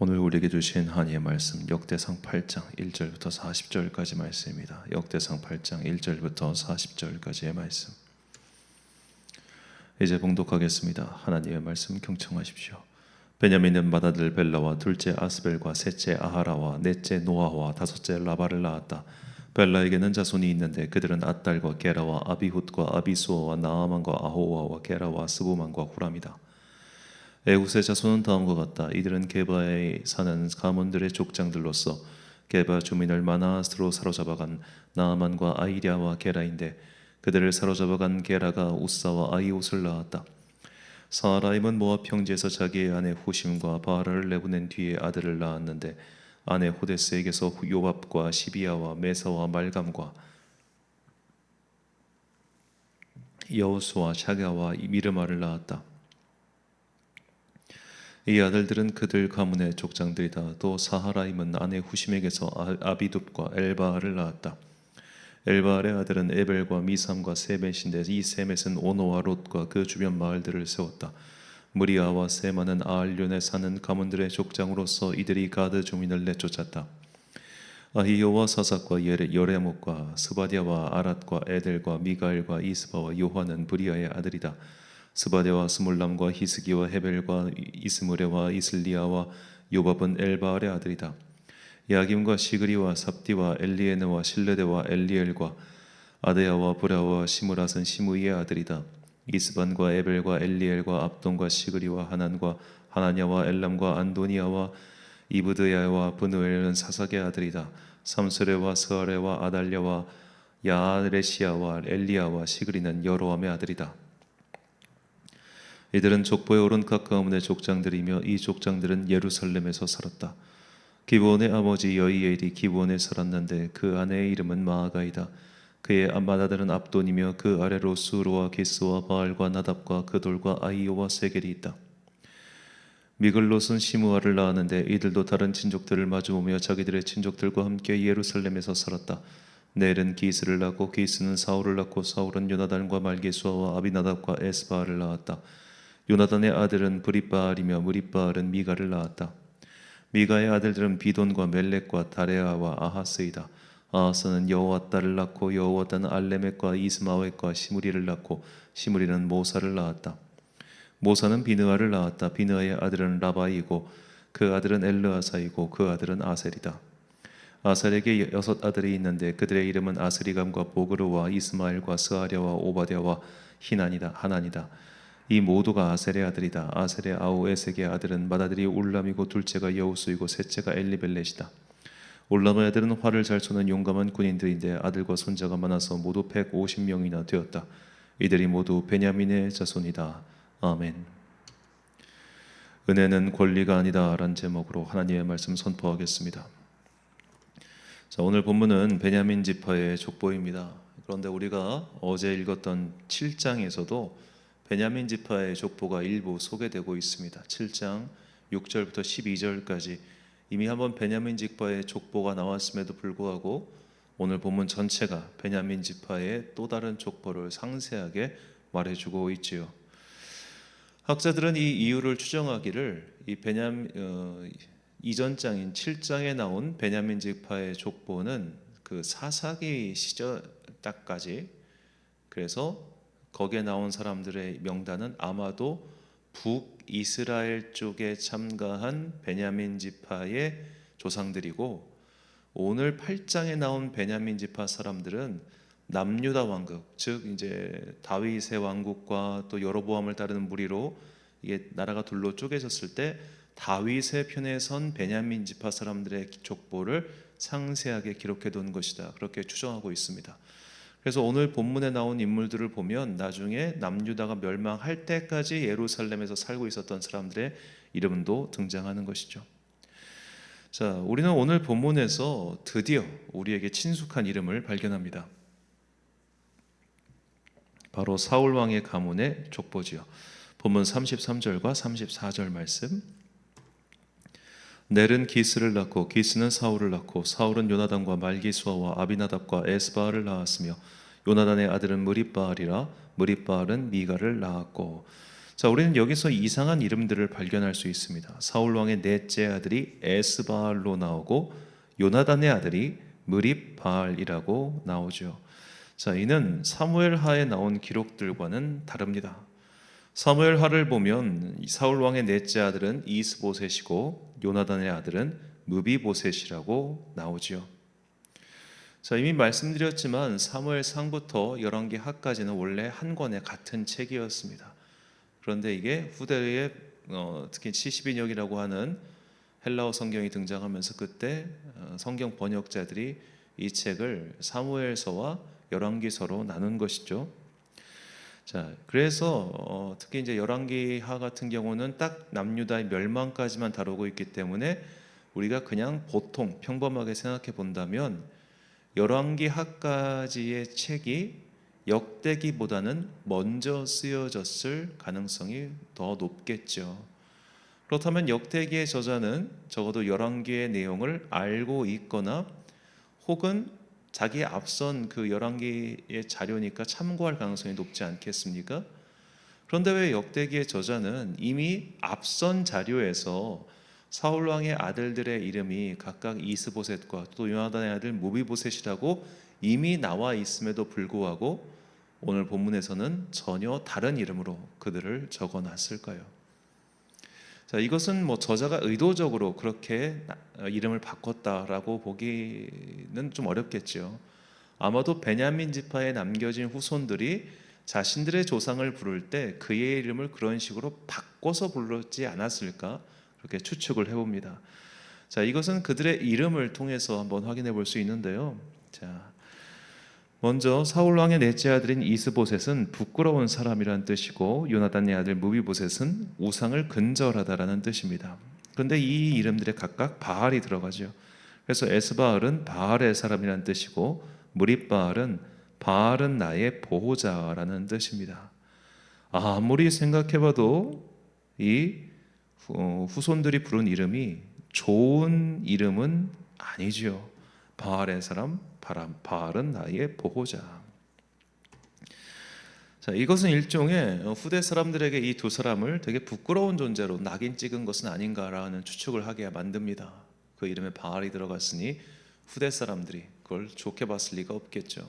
오늘 우리에게 주신 하나님의 말씀 역대상 8장 1절부터 40절까지 말씀입니다. 역대상 8장 1절부터 40절까지의 말씀. 이제 봉독하겠습니다. 하나님의 말씀 경청하십시오. 베냐민은 맏아들 벨라와 둘째 아스벨과 셋째 아하라와 넷째 노아와 다섯째 라바를 낳았다. 벨라에게는 자손이 있는데 그들은 앗달과 게라와 아비훗과 아비수어와 나아만과 아호와와 게라와 스부만과 후람이다. 에훗의 자손은 다음과 같다. 이들은 게바에 사는 가문들의 족장들로서 게바 주민을 마나스로 사로잡아간 나아만과 아이랴와 게라인데 그들을 사로잡아간 게라가 우사와 아이옷을 낳았다. 사라임은 모압 평지에서 자기의 아내 후심과 바라를 내보낸 뒤에 아들을 낳았는데 아내 호데스에게서 요밥과 시비야와 메사와 말감과 여우수와 샤가와 미르마를 낳았다. 이 아들들은 그들 가문의 족장들이다. 또 사하라임은 아내 후심에게서 아비둡과 엘바알을 낳았다. 엘바알의 아들은 에벨과 미삼과 세벳인데 이 세벳은 오노와 롯과 그 주변 마을들을 세웠다. 무리아와 세마는 아알륜에 사는 가문들의 족장으로서 이들이 가드 주민을 내쫓았다. 아히요와 사삭과 여레목과 스바디아와 아랏과 에델과 미가엘과 이스바와 요한은 브리아의 아들이다. 스바데와 스몰람과 히스기와 헤벨과 이스무레와 이슬리아와 요밥은 엘바알의 아들이다. 야김과 시그리와 삽디와 엘리에느와 실레데와 엘리엘과 아데야와 브라와 시므랏은 시므이의 아들이다. 이스반과 에벨과 엘리엘과 압돈과 시그리와 하난과 하나냐와 엘람과 안도니아와 이브드야와 브누엘은 사삭의 아들이다. 삼스레와 스아레와 아달랴와 야레시아와 엘리야와 시그리는 여로함의 아들이다. 이들은 족보에 오른 각 가문의 족장들이며 이 족장들은 예루살렘에서 살았다. 기브온의 아버지 여이엘이 기브온에 살았는데 그 아내의 이름은 마아가이다. 그의 맏아들은 압돈이며 그 아래로 수로와 기스와 바알과 나답과 그돌과 아이오와 세겔이 있다. 미글롯은 시므아를 낳았는데 이들도 다른 친족들을 마주보며 자기들의 친족들과 함께 예루살렘에서 살았다. 넬은 기스를 낳고 기스는 사울을 낳고 사울은 요나단과 말게수아와 아비나답과 에스바알을 낳았다. 요나단의 아들은 브릿바알이며 브릿바알은 미가를 낳았다. 미가의 아들들은 비돈과 멜렉과 다레아와 아하스이다. 아하스는 여호와따를 낳고 여호와따는 알레멕과 이스마웻과 시므리를 낳고 시므리는 모사를 낳았다. 모사는 비느아를 낳았다. 비느아의 아들은 라바이고 그 아들은 엘르아사이고 그 아들은 아셀이다. 아셀에게 6 아들이 있는데 그들의 이름은 아스리감과 보그르와 이스마엘과 스아랴와 오바댜와 하난이다. 이 모두가 아셀의 아들이다. 아셀의 아우 에색의 아들은 맏아들이 울람이고 둘째가 여우수이고 셋째가 엘리벨렛이다. 울람의 아들은 활을 잘 쏘는 용감한 군인들인데 아들과 손자가 많아서 모두 150명이나 되었다. 이들이 모두 베냐민의 자손이다. 아멘. 은혜는 권리가 아니다 라는 제목으로 하나님의 말씀 선포하겠습니다. 자, 오늘 본문은 베냐민 지파의 족보입니다. 그런데 우리가 어제 읽었던 7장에서도 베냐민 지파의 족보가 일부 소개되고 있습니다. 7장 6절부터 12절까지 이미 한번 베냐민 지파의 족보가 나왔음에도 불구하고 오늘 본문 전체가 베냐민 지파의 또 다른 족보를 상세하게 말해주고 있지요. 학자들은 이 이유를 추정하기를 이 이전 장인 7장에 나온 베냐민 지파의 족보는 그 사사기 시절 때까지, 그래서 거기에 나온 사람들의 명단은 아마도 북이스라엘 쪽에 참가한 베냐민 지파의 조상들이고, 오늘 8장에 나온 베냐민 지파 사람들은 남유다 왕국, 즉 이제 다윗의 왕국과 또 여로보암을 따르는 무리로 이게 나라가 둘로 쪼개졌을 때 다윗의 편에 선 베냐민 지파 사람들의 족보를 상세하게 기록해 둔 것이다, 그렇게 추정하고 있습니다. 그래서 오늘 본문에 나온 인물들을 보면 나중에 남유다가 멸망할 때까지 예루살렘에서 살고 있었던 사람들의 이름도 등장하는 것이죠. 자, 우리는 오늘 본문에서 드디어 우리에게 친숙한 이름을 발견합니다. 바로 사울 왕의 가문의 족보지요. 본문 33절과 34절 말씀. 넬은 기스를 낳고 기스는 사울을 낳고 사울은 요나단과 말기수아와 아비나답과 에스바알을 낳았으며 요나단의 아들은 무릿바알이라 무릿바알은 미가를 낳았고. 자, 우리는 여기서 이상한 이름들을 발견할 수 있습니다. 사울 왕의 넷째 아들이 에스바알로 나오고 요나단의 아들이 무립바알이라고 나오죠. 자, 이는 사무엘 하에 나온 기록들과는 다릅니다. 사무엘 하를 보면 사울 왕의 넷째 아들은 이스보셋이고 요나단의 아들은 무비보셋이라고 나오지요. 자, 이미 말씀드렸지만 사무엘 상부터 열왕기 하까지는 원래 한 권의 같은 책이었습니다. 그런데 이게 후대에 특히 70인역이라고 하는 헬라어 성경이 등장하면서 그때 성경 번역자들이 이 책을 사무엘서와 열왕기서로 나눈 것이죠. 자, 그래서 특히 이제 열왕기하 같은 경우는 딱 남유다의 멸망까지만 다루고 있기 때문에 우리가 그냥 보통 평범하게 생각해 본다면 열왕기하까지의 책이 역대기보다는 먼저 쓰여졌을 가능성이 더 높겠죠. 그렇다면 역대기의 저자는 적어도 열왕기의 내용을 알고 있거나 혹은 자기의 앞선 그 열왕기의 자료니까 참고할 가능성이 높지 않겠습니까? 그런데 왜 역대기의 저자는 이미 앞선 자료에서 사울 왕의 아들들의 이름이 각각 이스보셋과 또 요나단의 아들 무비보셋이라고 이미 나와 있음에도 불구하고 오늘 본문에서는 전혀 다른 이름으로 그들을 적어놨을까요? 자, 이것은 저자가 의도적으로 그렇게 이름을 바꿨다라고 보기는 좀 어렵겠죠. 아마도 베냐민 지파에 남겨진 후손들이 자신들의 조상을 부를 때 그의 이름을 그런 식으로 바꿔서 불렀지 않았을까, 그렇게 추측을 해봅니다. 자, 이것은 그들의 이름을 통해서 한번 확인해 볼 수 있는데요. 자, 먼저 사울 왕의 넷째 아들인 이스보셋은 부끄러운 사람이라는 뜻이고 요나단의 아들 무비보셋은 우상을 근절하다라는 뜻입니다. 그런데 이 이름들에 각각 바알이 들어가죠. 그래서 에스바알은 바알의 사람이라는 뜻이고 무립바알은 바알은 나의 보호자라는 뜻입니다. 아무리 생각해봐도 이 후손들이 부른 이름이 좋은 이름은 아니죠. 바알의 사람, 바알은 나의 보호자. 자, 이것은 일종의 후대 사람들에게 이 두 사람을 되게 부끄러운 존재로 낙인 찍은 것은 아닌가라는 추측을 하게 만듭니다. 그 이름에 바알이 들어갔으니 후대 사람들이 그걸 좋게 봤을 리가 없겠죠.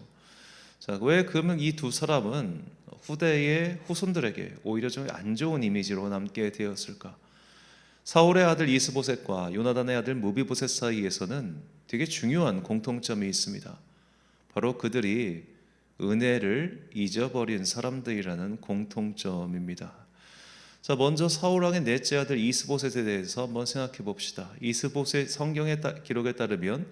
자, 왜 그러면 이 두 사람은 후대의 후손들에게 오히려 좀 안 좋은 이미지로 남게 되었을까? 사울의 아들 이스보셋과 요나단의 아들 무비보셋 사이에서는 되게 중요한 공통점이 있습니다. 바로 그들이 은혜를 잊어버린 사람들이라는 공통점입니다. 자, 먼저 사울 왕의 넷째 아들 이스보셋에 대해서 한번 생각해 봅시다. 이스보셋 성경의 기록에 따르면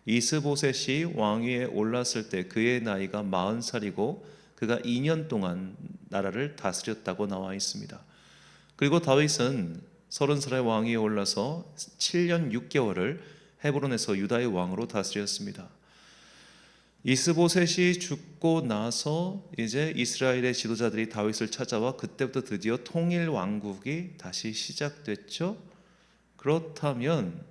이스보셋이 왕위에 올랐을 때 그의 나이가 40살이고 그가 2년 동안 나라를 다스렸다고 나와 있습니다. 그리고 다윗은 30살의 왕위에 올라서 7년 6개월을 헤브론에서 유다의 왕으로 다스렸습니다. 이스보셋이 죽고 나서 이제 이스라엘의 지도자들이 다윗을 찾아와 그때부터 드디어 통일 왕국이 다시 시작됐죠. 그렇다면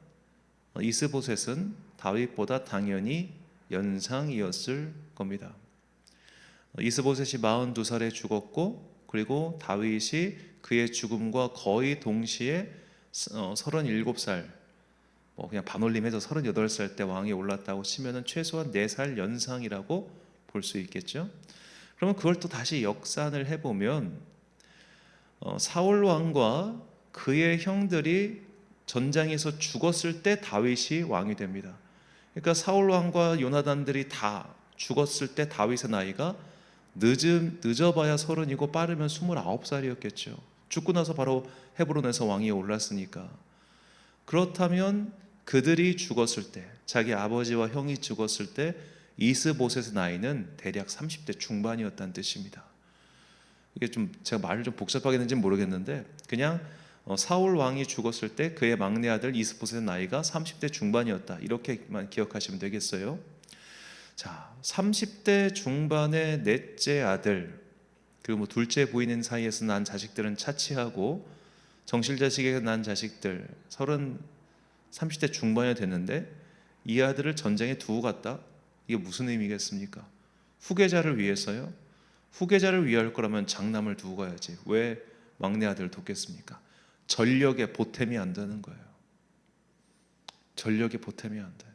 이스보셋은 다윗보다 당연히 연상이었을 겁니다. 이스보셋이 42살에 죽었고 그리고 다윗이 그의 죽음과 거의 동시에 37살 그냥 반올림해서 38살 때 왕이 올랐다고 치면은 최소한 4살 연상이라고 볼 수 있겠죠. 그러면 그걸 또 다시 역산을 해보면 사울 왕과 그의 형들이 전장에서 죽었을 때 다윗이 왕이 됩니다. 그러니까 사울 왕과 요나단들이 다 죽었을 때 다윗의 나이가 늦어봐야 30이고 빠르면 29살이었겠죠. 죽고 나서 바로 헤브론에서 왕위에 올랐으니까. 그렇다면 그들이 죽었을 때, 자기 아버지와 형이 죽었을 때 이스보셋의 나이는 대략 30대 중반이었다는 뜻입니다. 이게 좀 제가 말을 좀 복잡하게 했는지 모르겠는데 그냥 사울 왕이 죽었을 때 그의 막내 아들 이스보셋의 나이가 30대 중반이었다, 이렇게만 기억하시면 되겠어요. 자, 30대 중반의 넷째 아들 그리고 둘째 부인 사이에서 난 자식들은 차치하고 정실자식에게 난 자식들 30대 중반이 됐는데 이 아들을 전쟁에 두고 갔다? 이게 무슨 의미겠습니까? 후계자를 위해서요? 후계자를 위할 거라면 장남을 두고 가야지. 왜 막내 아들을 돕겠습니까? 전력에 보탬이 안 되는 거예요. 전력에 보탬이 안 돼.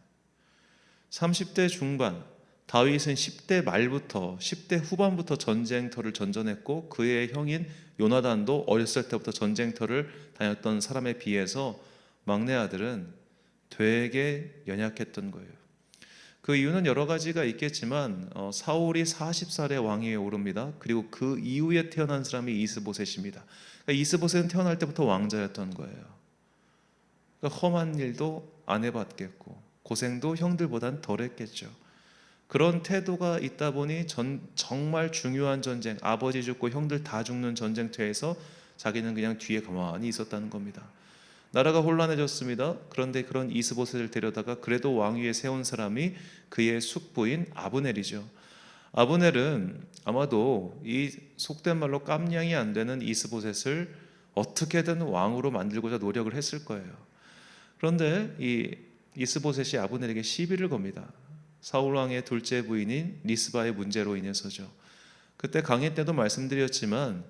30대 중반, 다윗은 10대 말부터 10대 후반부터 전쟁터를 전전했고 그의 형인 요나단도 어렸을 때부터 전쟁터를 다녔던 사람에 비해서 막내 아들은 되게 연약했던 거예요. 그 이유는 여러 가지가 있겠지만 사울이 40살에 왕위에 오릅니다. 그리고 그 이후에 태어난 사람이 이스보셋입니다. 그러니까 이스보셋은 태어날 때부터 왕자였던 거예요. 그러니까 험한 일도 안 해봤겠고 고생도 형들보단 덜 했겠죠. 그런 태도가 있다 보니 정말 중요한 전쟁, 아버지 죽고 형들 다 죽는 전쟁터에서 자기는 그냥 뒤에 가만히 있었다는 겁니다. 나라가 혼란해졌습니다. 그런데 그런 이스보셋을 데려다가 그래도 왕위에 세운 사람이 그의 숙부인 아브넬이죠. 아브넬은 아마도 이 속된 말로 깜냥이 안 되는 이스보셋을 어떻게든 왕으로 만들고자 노력을 했을 거예요. 그런데 이 이스보셋이 아브넬에게 시비를 겁니다. 사울 왕의 둘째 부인인 리스바의 문제로 인해서죠. 그때 강의 때도 말씀드렸지만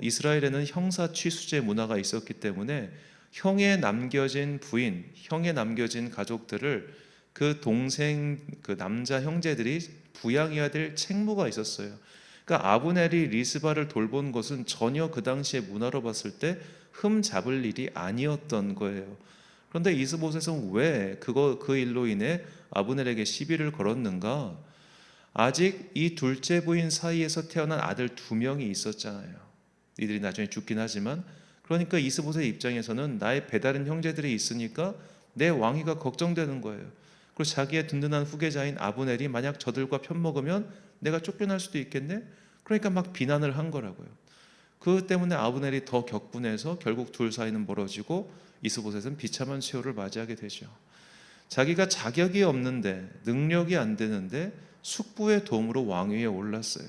이스라엘에는 형사 취수제 문화가 있었기 때문에 형에 남겨진 부인, 형에 남겨진 가족들을 그 동생, 그 남자 형제들이 부양해야 될 책무가 있었어요. 그러니까 아브넬이 리스바를 돌본 것은 전혀 그 당시의 문화로 봤을 때 흠 잡을 일이 아니었던 거예요. 그런데 이스보셋은 왜 그 일로 인해 아브넬에게 시비를 걸었는가? 아직 이 둘째 부인 사이에서 태어난 아들 2명이 있었잖아요. 이들이 나중에 죽긴 하지만, 그러니까 이스보셋 입장에서는 나의 배다른 형제들이 있으니까 내 왕위가 걱정되는 거예요. 그리고 자기의 든든한 후계자인 아브넬이 만약 저들과 편먹으면 내가 쫓겨날 수도 있겠네? 그러니까 막 비난을 한 거라고요. 그 때문에 아브넬이 더 격분해서 결국 둘 사이는 멀어지고 이스보셋은 비참한 최후를 맞이하게 되죠. 자기가 자격이 없는데, 능력이 안 되는데 숙부의 도움으로 왕위에 올랐어요.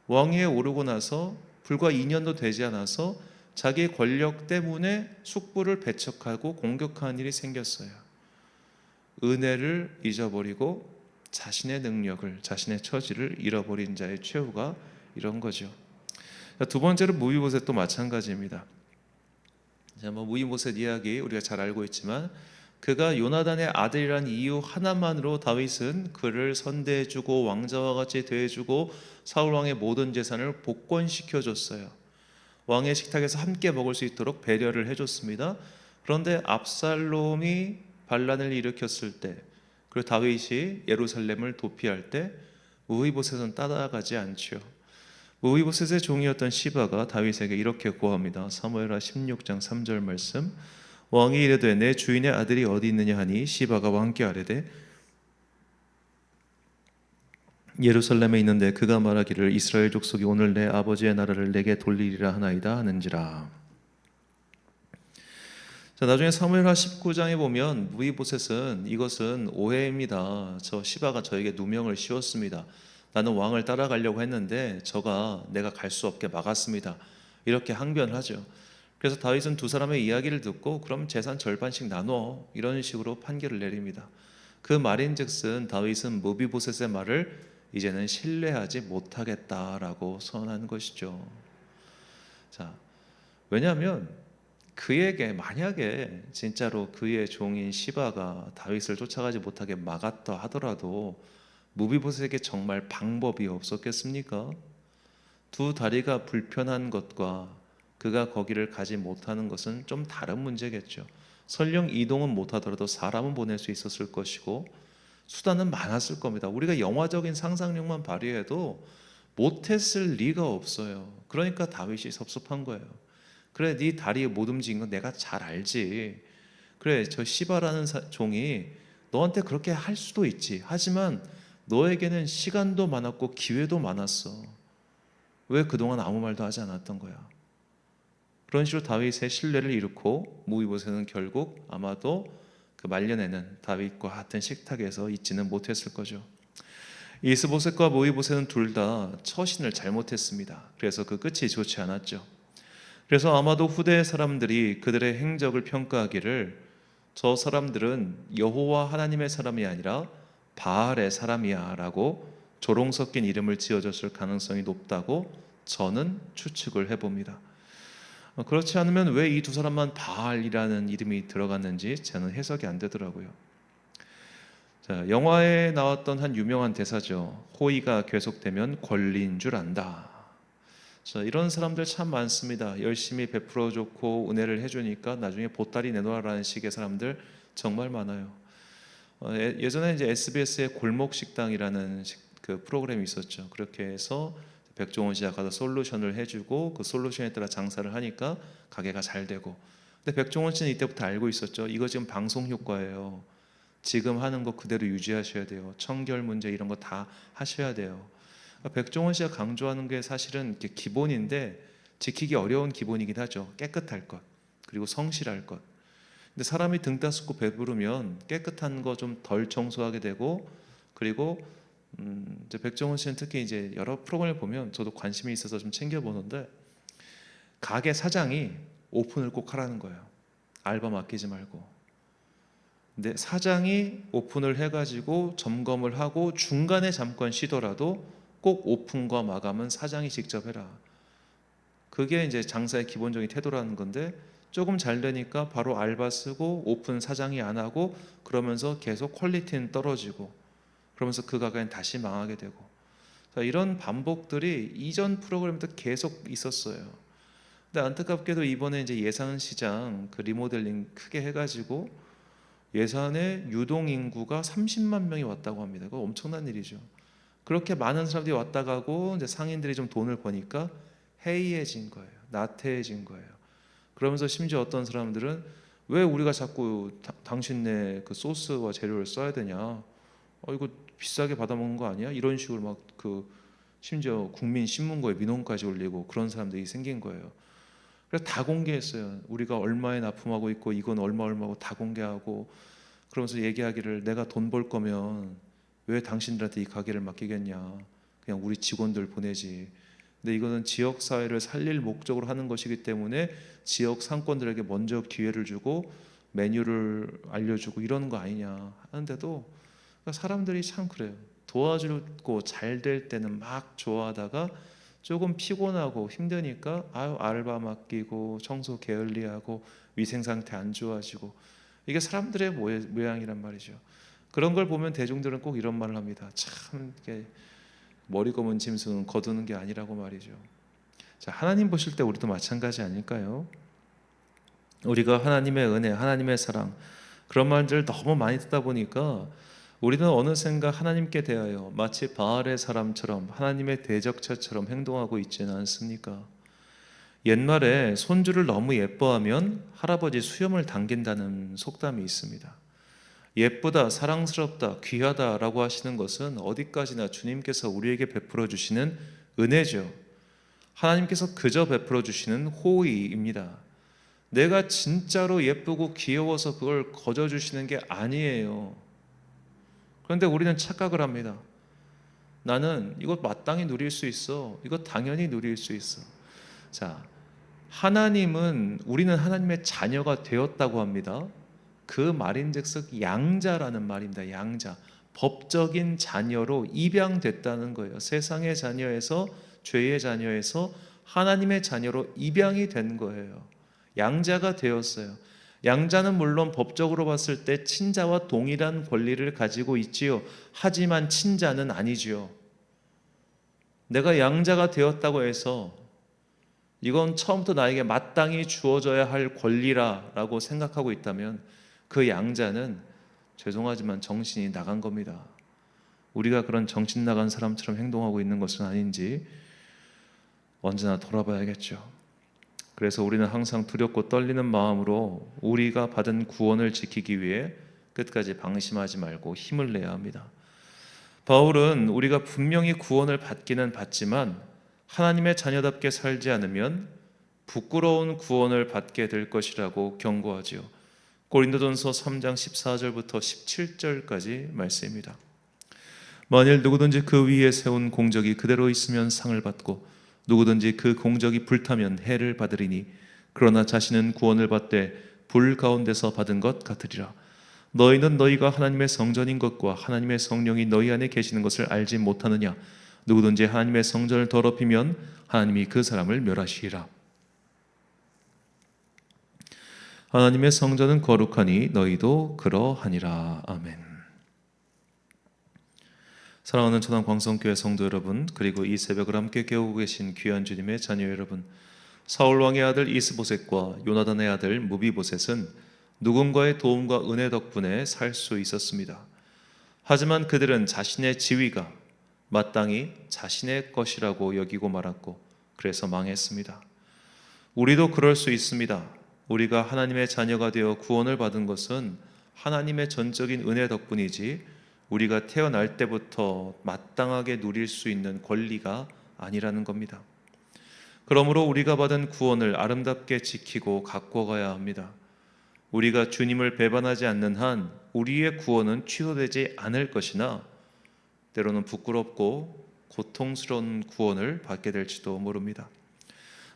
왕위에 오르고 나서 불과 2년도 되지 않아서 자기의 권력 때문에 숙부를 배척하고 공격하는 일이 생겼어요. 은혜를 잊어버리고 자신의 능력을, 자신의 처지를 잃어버린 자의 최후가 이런 거죠. 두 번째로 무비보셋도 마찬가지입니다. 무비보셋 이야기 우리가 잘 알고 있지만, 그가 요나단의 아들이란 이유 하나만으로 다윗은 그를 선대해주고 왕자와 같이 대해주고 사울 왕의 모든 재산을 복권시켜줬어요. 왕의 식탁에서 함께 먹을 수 있도록 배려를 해줬습니다. 그런데 압살롬이 반란을 일으켰을 때, 그리고 다윗이 예루살렘을 도피할 때 무비보셋은 따라가지 않지요. 무비보셋의 종이었던 시바가 다윗에게 이렇게 고합니다. 사무엘하 16장 3절 말씀. 왕이 이르되 내 주인의 아들이 어디 있느냐 하니 시바가 왕께 아뢰되 예루살렘에 있는데 그가 말하기를 이스라엘 족속이 오늘 내 아버지의 나라를 내게 돌리리라 하나이다 하는지라. 자, 나중에 사무엘하 19장에 보면 무비보셋은 이것은 오해입니다. 저 시바가 저에게 누명을 씌웠습니다. 나는 왕을 따라가려고 했는데 저가 내가 갈 수 없게 막았습니다. 이렇게 항변하죠. 그래서 다윗은 두 사람의 이야기를 듣고 그럼 재산 절반씩 나눠, 이런 식으로 판결을 내립니다. 그 말인즉슨 다윗은 무비보셋의 말을 이제는 신뢰하지 못하겠다라고 선언한 것이죠. 자, 왜냐하면 그에게 만약에 진짜로 그의 종인 시바가 다윗을 쫓아가지 못하게 막았다 하더라도 무비보셋에게 정말 방법이 없었겠습니까? 두 다리가 불편한 것과 그가 거기를 가지 못하는 것은 좀 다른 문제겠죠. 설령 이동은 못하더라도 사람은 보낼 수 있었을 것이고 수단은 많았을 겁니다. 우리가 영화적인 상상력만 발휘해도 못했을 리가 없어요. 그러니까 다윗이 섭섭한 거예요. 그래, 네 다리에 못 움직인 건 내가 잘 알지. 그래, 저 시바라는 종이 너한테 그렇게 할 수도 있지. 하지만 너에게는 시간도 많았고 기회도 많았어. 왜 그동안 아무 말도 하지 않았던 거야? 그런 식으로 다윗의 신뢰를 잃고 무비보셋은 결국 아마도 그 말년에는 다윗과 같은 식탁에서 있지는 못했을 거죠. 이스보셋과 무비보셋은 둘 다 처신을 잘못했습니다. 그래서 그 끝이 좋지 않았죠. 그래서 아마도 후대 사람들이 그들의 행적을 평가하기를 저 사람들은 여호와 하나님의 사람이 아니라 바알의 사람이야 라고 조롱 섞인 이름을 지어줬을 가능성이 높다고 저는 추측을 해봅니다. 그렇지 않으면 왜 이 두 사람만 바알이라는 이름이 들어갔는지 저는 해석이 안 되더라고요. 자, 영화에 나왔던 한 유명한 대사죠. 호의가 계속되면 권리인 줄 안다. 자, 이런 사람들 참 많습니다. 열심히 베풀어 좋고 은혜를 해주니까 나중에 보따리 내놓으라는 식의 사람들 정말 많아요. 예전에 이제 SBS의 골목 식당이라는 그 프로그램이 있었죠. 그렇게 해서 백종원 씨가 가서 솔루션을 해주고 그 솔루션에 따라 장사를 하니까 가게가 잘 되고. 근데 백종원 씨는 이때부터 알고 있었죠. 이거 지금 방송 효과예요. 지금 하는 거 그대로 유지하셔야 돼요. 청결 문제 이런 거 다 하셔야 돼요. 그러니까 백종원 씨가 강조하는 게 사실은 이렇게 기본인데 지키기 어려운 기본이긴 하죠. 깨끗할 것 그리고 성실할 것. 근데 사람이 등 따스고 배부르면 깨끗한 거 좀 덜 청소하게 되고, 그리고 이제 백종원 씨는 특히 이제 여러 프로그램을 보면 저도 관심이 있어서 좀 챙겨 보는데 가게 사장이 오픈을 꼭 하라는 거예요. 알바 맡기지 말고. 근데 사장이 오픈을 해가지고 점검을 하고 중간에 잠깐 쉬더라도 꼭 오픈과 마감은 사장이 직접 해라. 그게 이제 장사의 기본적인 태도라는 건데, 조금 잘 되니까 바로 알바 쓰고 오픈 사장이 안 하고 그러면서 계속 퀄리티는 떨어지고 그러면서 그 가게는 다시 망하게 되고, 이런 반복들이 이전 프로그램도 계속 있었어요. 근데 안타깝게도 이번에 이제 예산시장 그 리모델링 크게 해가지고 예산에 유동 인구가 30만 명이 왔다고 합니다. 그거 엄청난 일이죠. 그렇게 많은 사람들이 왔다 가고 이제 상인들이 좀 돈을 버니까 해이해진 거예요. 나태해진 거예요. 그러면서 심지어 어떤 사람들은 왜 우리가 자꾸 당신네 그 소스와 재료를 써야 되냐? 이거 비싸게 받아먹는 거 아니야? 이런 식으로 막 그 심지어 국민 신문고에 민원까지 올리고 그런 사람들이 생긴 거예요. 그래서 다 공개했어요. 우리가 얼마에 납품하고 있고 이건 얼마고 다 공개하고, 그러면서 얘기하기를 내가 돈 벌 거면 왜 당신들한테 이 가게를 맡기겠냐? 그냥 우리 직원들 보내지. 근데 이거는 지역 사회를 살릴 목적으로 하는 것이기 때문에 지역 상권들에게 먼저 기회를 주고 메뉴를 알려주고 이런 거 아니냐 하는데도 사람들이 참 그래요. 도와주고 잘 될 때는 막 좋아하다가 조금 피곤하고 힘드니까 알바 맡기고 청소 게을리하고 위생 상태 안 좋아지고, 이게 사람들의 모양이란 말이죠. 그런 걸 보면 대중들은 꼭 이런 말을 합니다. 참 이게 머리 검은 짐승은 거두는 게 아니라고 말이죠. 자, 하나님 보실 때 우리도 마찬가지 아닐까요? 우리가 하나님의 은혜, 하나님의 사랑, 그런 말들을 너무 많이 듣다 보니까 우리는 어느샌가 하나님께 대하여 마치 바알의 사람처럼 하나님의 대적자처럼 행동하고 있지는 않습니까? 옛말에 손주를 너무 예뻐하면 할아버지 수염을 당긴다는 속담이 있습니다. 예쁘다, 사랑스럽다, 귀하다라고 하시는 것은 어디까지나 주님께서 우리에게 베풀어 주시는 은혜죠. 하나님께서 그저 베풀어 주시는 호의입니다. 내가 진짜로 예쁘고 귀여워서 그걸 거저 주시는 게 아니에요. 그런데 우리는 착각을 합니다. 나는 이거 마땅히 누릴 수 있어. 이거 당연히 누릴 수 있어. 자, 하나님은 우리는 하나님의 자녀가 되었다고 합니다. 그 말인즉슨 양자라는 말입니다. 양자. 법적인 자녀로 입양됐다는 거예요. 세상의 자녀에서, 죄의 자녀에서 하나님의 자녀로 입양이 된 거예요. 양자가 되었어요. 양자는 물론 법적으로 봤을 때 친자와 동일한 권리를 가지고 있지요. 하지만 친자는 아니지요. 내가 양자가 되었다고 해서 이건 처음부터 나에게 마땅히 주어져야 할 권리라고 생각하고 있다면 그 양자는 죄송하지만 정신이 나간 겁니다. 우리가 그런 정신 나간 사람처럼 행동하고 있는 것은 아닌지 언제나 돌아봐야겠죠. 그래서 우리는 항상 두렵고 떨리는 마음으로 우리가 받은 구원을 지키기 위해 끝까지 방심하지 말고 힘을 내야 합니다. 바울은 우리가 분명히 구원을 받기는 받지만 하나님의 자녀답게 살지 않으면 부끄러운 구원을 받게 될 것이라고 경고하지요. 고린도전서 3장 14절부터 17절까지 말씀입니다. 만일 누구든지 그 위에 세운 공적이 그대로 있으면 상을 받고 누구든지 그 공적이 불타면 해를 받으리니 그러나 자신은 구원을 받되 불 가운데서 받은 것 같으리라. 너희는 너희가 하나님의 성전인 것과 하나님의 성령이 너희 안에 계시는 것을 알지 못하느냐. 누구든지 하나님의 성전을 더럽히면 하나님이 그 사람을 멸하시리라. 하나님의 성전은 거룩하니 너희도 그러하니라. 아멘. 사랑하는 천안 광성교회 성도 여러분, 그리고 이 새벽을 함께 깨우고 계신 귀한 주님의 자녀 여러분, 사울 왕의 아들 이스보셋과 요나단의 아들 무비보셋은 누군가의 도움과 은혜 덕분에 살 수 있었습니다. 하지만 그들은 자신의 지위가 마땅히 자신의 것이라고 여기고 말았고, 그래서 망했습니다. 우리도 그럴 수 있습니다. 우리가 하나님의 자녀가 되어 구원을 받은 것은 하나님의 전적인 은혜 덕분이지 우리가 태어날 때부터 마땅하게 누릴 수 있는 권리가 아니라는 겁니다. 그러므로 우리가 받은 구원을 아름답게 지키고 갖고 가야 합니다. 우리가 주님을 배반하지 않는 한 우리의 구원은 취소되지 않을 것이나 때로는 부끄럽고 고통스러운 구원을 받게 될지도 모릅니다.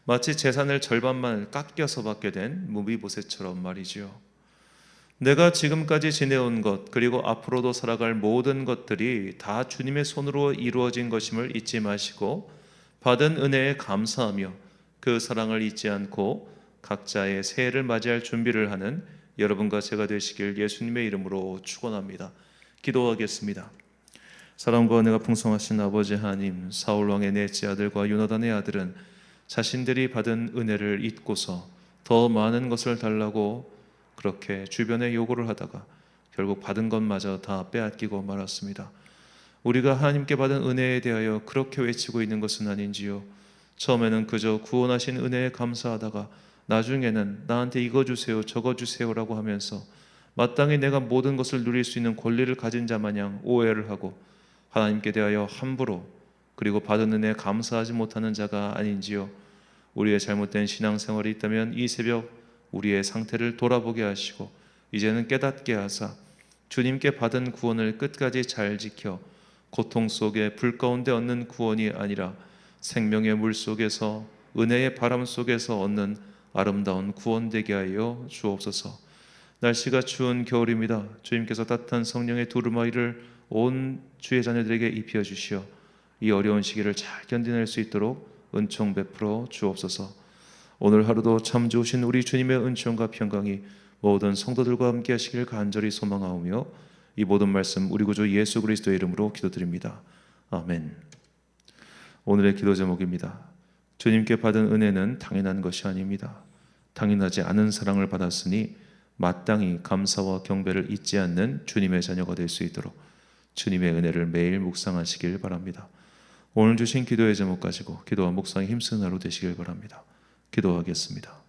마치 재산을 절반만 깎여서 받게 된 무비보셋처럼 말이지요. 내가 지금까지 지내온 것, 그리고 앞으로도 살아갈 모든 것들이 다 주님의 손으로 이루어진 것임을 잊지 마시고 받은 은혜에 감사하며 그 사랑을 잊지 않고 각자의 새해를 맞이할 준비를 하는 여러분과 제가 되시길 예수님의 이름으로 축원합니다. 기도하겠습니다. 사랑과 은혜가 풍성하신 아버지 하나님, 사울 왕의 넷째 아들과 요나단의 아들은 자신들이 받은 은혜를 잊고서 더 많은 것을 달라고 그렇게 주변에 요구를 하다가 결국 받은 것마저 다 빼앗기고 말았습니다. 우리가 하나님께 받은 은혜에 대하여 그렇게 외치고 있는 것은 아닌지요. 처음에는 그저 구원하신 은혜에 감사하다가 나중에는 나한테 이거 주세요 저거 주세요라고 하면서 마땅히 내가 모든 것을 누릴 수 있는 권리를 가진 자 마냥 오해를 하고 하나님께 대하여 함부로 그리고 받은 은혜에 감사하지 못하는 자가 아닌지요. 우리의 잘못된 신앙생활이 있다면 이 새벽 우리의 상태를 돌아보게 하시고 이제는 깨닫게 하사 주님께 받은 구원을 끝까지 잘 지켜 고통 속에 불 가운데 얻는 구원이 아니라 생명의 물 속에서 은혜의 바람 속에서 얻는 아름다운 구원 되게 하여 주옵소서. 날씨가 추운 겨울입니다. 주님께서 따뜻한 성령의 두루마리를 온 주의 자녀들에게 입혀 주시어 이 어려운 시기를 잘 견뎌낼 수 있도록 은총 베풀어 주옵소서. 오늘 하루도 참 좋으신 우리 주님의 은총과 평강이 모든 성도들과 함께 하시길 간절히 소망하오며 이 모든 말씀 우리 구주 예수 그리스도의 이름으로 기도드립니다. 아멘. 오늘의 기도 제목입니다. 주님께 받은 은혜는 당연한 것이 아닙니다. 당연하지 않은 사랑을 받았으니 마땅히 감사와 경배를 잊지 않는 주님의 자녀가 될 수 있도록 주님의 은혜를 매일 묵상하시길 바랍니다. 오늘 주신 기도의 제목 가지고 기도와 묵상에 힘쓰는 하루 되시길 바랍니다. 기도하겠습니다.